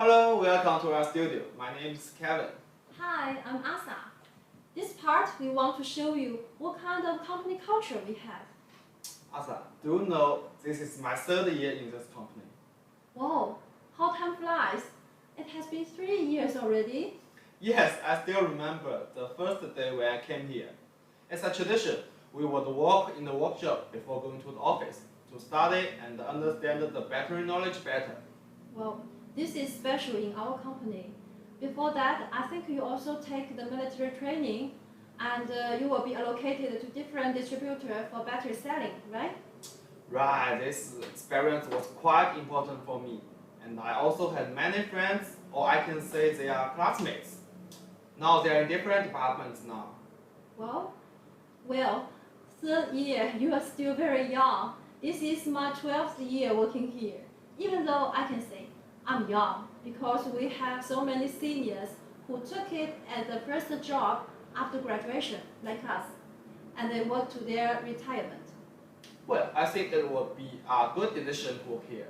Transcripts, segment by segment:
Hello, welcome to our studio. My name is Kevin. Hi, I'm Asa. This part we want to show you what kind of company culture we have. Asa, do you know this is my third year in this company? Wow, how time flies. It has been 3 years already. Yes, I still remember the first day when I came here. As a tradition, we would walk in the workshop before going to the office to study and understand the battery knowledge better. Well, this is special in our company. Before that, I think you also take the military training and you will be allocated to different distributors for battery selling, right? Right, this experience was quite important for me. And I also had many friends, or I can say they are classmates. Now they are in different departments now. Well, third year, you are still very young. This is my 12th year working here. Even though I can say I'm young because we have so many seniors who took it as the first job after graduation, like us, and they work to their retirement. Well, I think it would be a good decision to work here.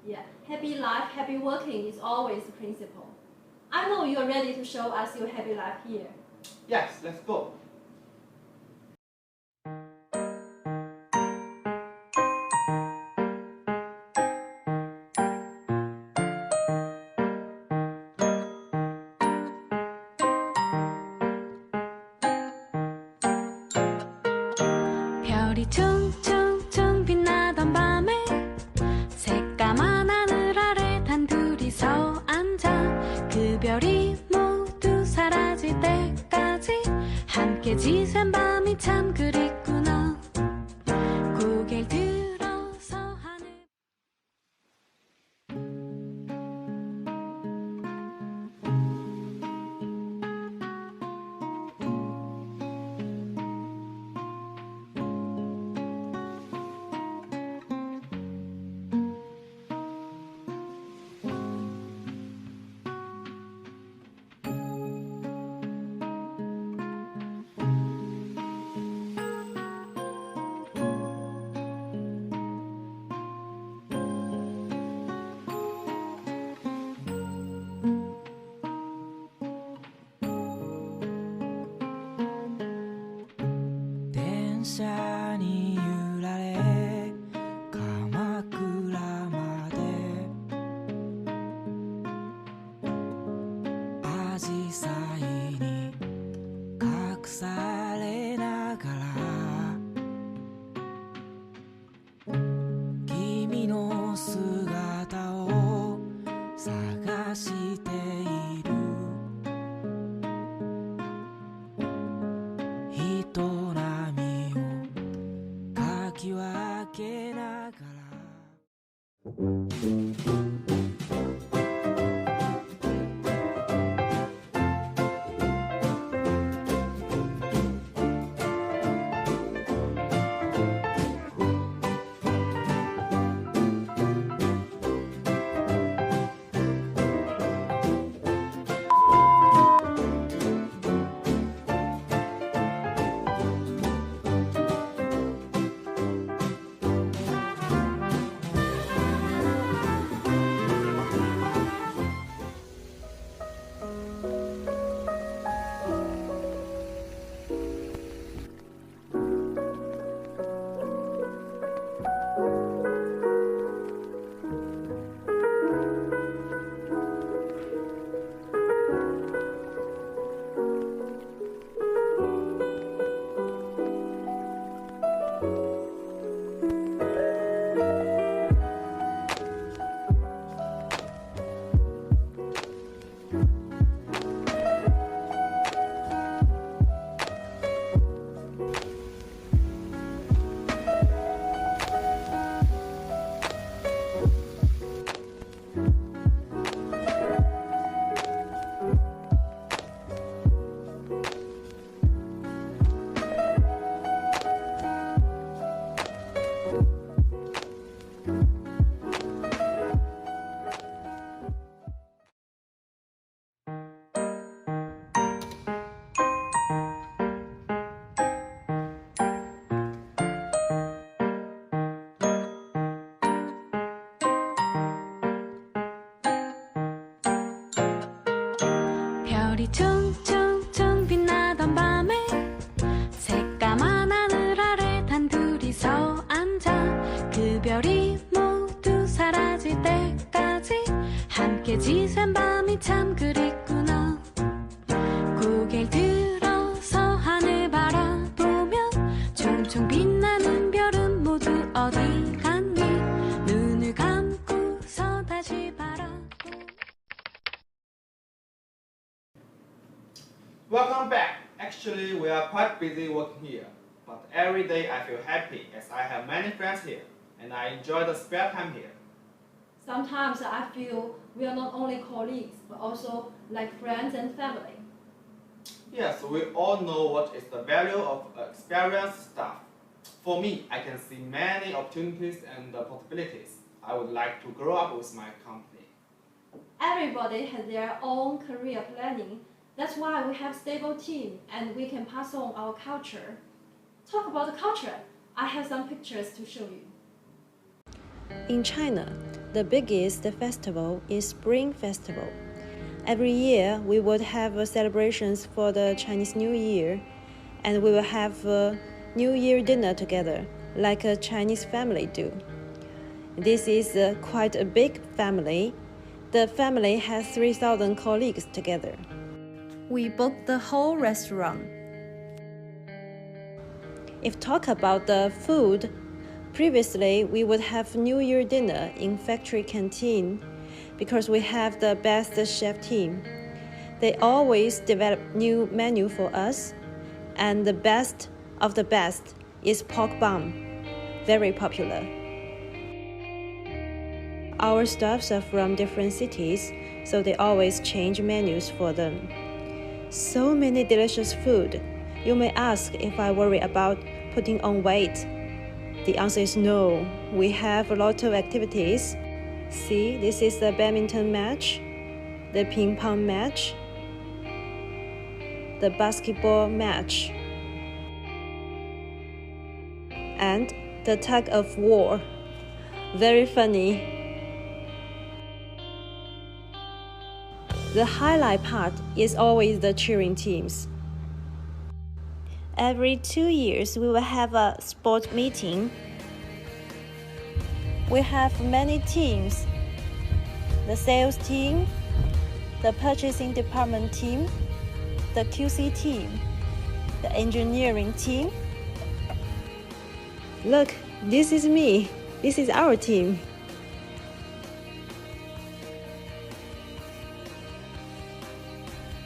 Yeah, happy life, happy working is always the principle. I know you are ready to show us your happy life here. Yes, let's go. 별이 퉁퉁퉁 빛나던 밤에 새까만 하늘 아래 단둘이서 앉아 그 별이 모두 사라질 때까지 함께 지샌 밤이 참 그립구나 고개를 들어서 하늘 별이 총총총 빛나던 밤에 새까만 하늘 아래 단둘이서 앉아 그 별이 모두 사라질 때까지 함께 지샌 밤이 참 그립구나. 고개를 들어서 하늘 바라보며 총총 빛나는 별은 모두 어디 갔니. 눈을 감고서 다시 바라보. Welcome back. Actually, we are quite busy working here, but every day I feel happy as I have many friends here, and I enjoy the spare time here. Sometimes I feel we are not only colleagues, but also like friends and family. Yes, we all know what is the value of experienced staff. For me, I can see many opportunities and possibilities. I would like to grow up with my company. Everybody has their own career planning. That's why we have stable team and we can pass on our culture. Talk about the culture. I have some pictures to show you. In China, the biggest festival is Spring Festival. Every year, we would have celebrations for the Chinese New Year, and we will have a New Year dinner together, like a Chinese family do. This is quite a big family. The family has 3,000 colleagues together. We booked the whole restaurant. If talk about the food, previously we would have New Year dinner in factory canteen because we have the best chef team. They always develop new menu for us, and the best of the best is pork bun, very popular. Our staffs are from different cities, so they always change menus for them. So many delicious food. You may ask if I worry about putting on weight. The answer is no. We have a lot of activities. See, this is the badminton match, the ping pong match, the basketball match, and the tug of war. Very funny. The highlight part is always the cheering teams. Every 2 years, we will have a sport meeting. We have many teams. The sales team, the purchasing department team, the QC team, the engineering team. Look, this is me. This is our team.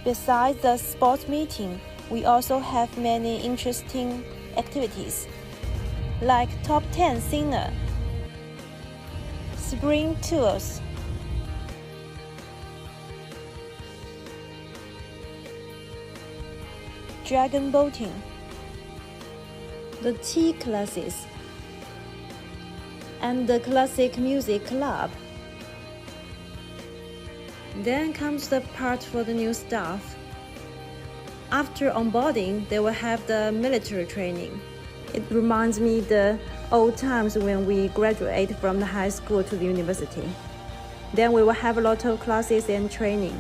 Besides the sports meeting, we also have many interesting activities, like Top 10 Singer, Spring Tours, Dragon Boating, the tea classes, and the Classic Music Club. Then comes the part for the new staff. After onboarding, they will have the military training. It reminds me the old times when we graduate from the high school to the university. Then we will have a lot of classes and training,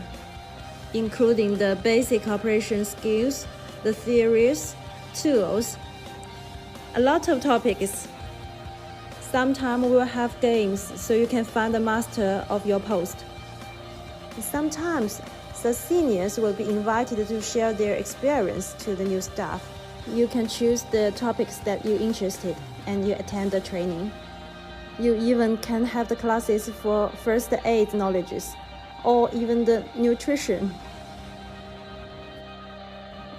including the basic operation skills, the theories, tools, a lot of topics. Sometimes we will have games so you can find the master of your post. Sometimes the seniors will be invited to share their experience to the new staff. You can choose the topics that you're interested and you attend the training. You even can have the classes for first aid knowledges or even the nutrition.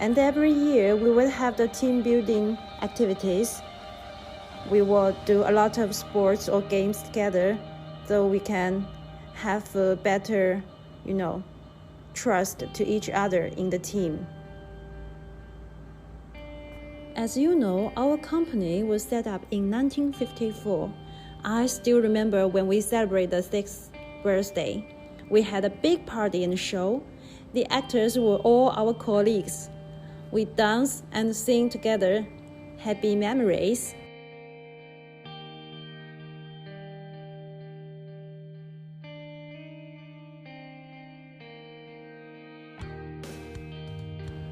And every year we will have the team building activities. We will do a lot of sports or games together so we can have a better, trust to each other in the team. As you know, our company was set up in 1954. I still remember when we celebrated the 6th birthday. We had a big party and show. The actors were all our colleagues. We danced and sing together. Happy memories.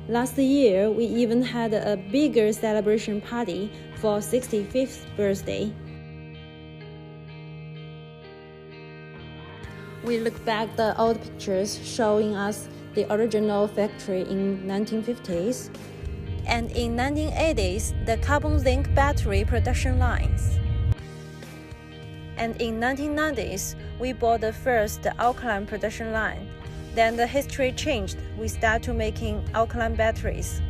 Last year, we even had a bigger celebration party for 65th birthday. We look back the old pictures showing us the original factory in 1950s, and in 1980s, the carbon zinc battery production lines. And in 1990s, we bought the first alkaline production line. Then the history changed. We started making alkaline batteries.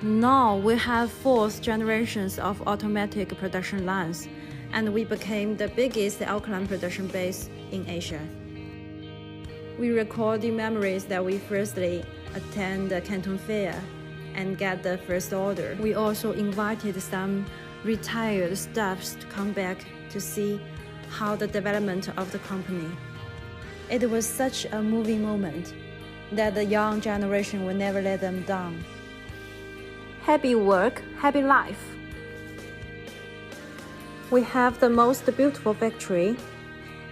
Now we have 4th generations of automatic production lines, and we became the biggest alkaline production base in Asia. We record the memories that we firstly attend the Canton Fair and get the first order. We also invited some retired staffs to come back to see how the development of the company. It was such a moving moment that the young generation will never let them down. Happy work, happy life. We have the most beautiful factory,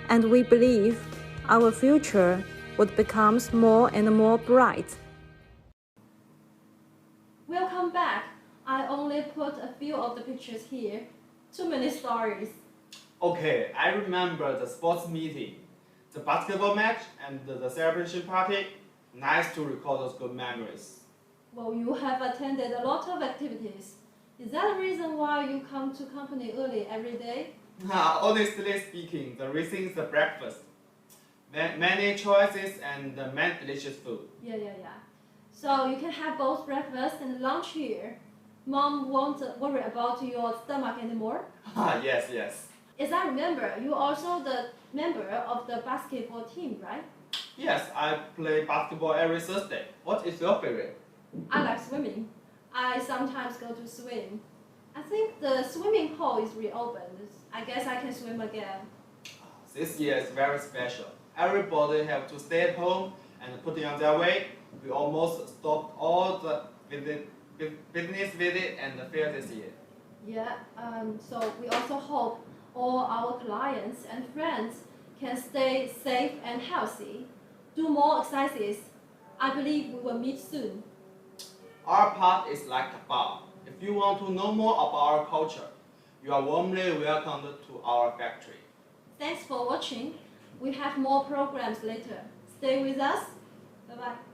and we believe our future would become more and more bright. Welcome back. I only put a few of the pictures here. Too many stories. Okay, I remember the sports meeting, the basketball match, and the celebration party. Nice to recall those good memories. Well, you have attended a lot of activities. Is that the reason why you come to company early every day? Honestly speaking, the reason is the breakfast. Many choices and many delicious food. Yeah. So you can have both breakfast and lunch here. Mom won't worry about your stomach anymore? Yes. As I remember, you are also the member of the basketball team, right? Yes, I play basketball every Thursday. What is your favorite? I like swimming. I sometimes go to swim. I think the swimming pool is reopened. I guess I can swim again. This year is very special. Everybody have to stay at home and put on their weight. We almost stopped all the business visit and the fair this year. Yeah, so we also hope all our clients and friends can stay safe and healthy. Do more exercises. I believe we will meet soon. Our part is like a bar. If you want to know more about our culture, you are warmly welcomed to our factory. Thanks for watching. We have more programs later. Stay with us. Bye-bye.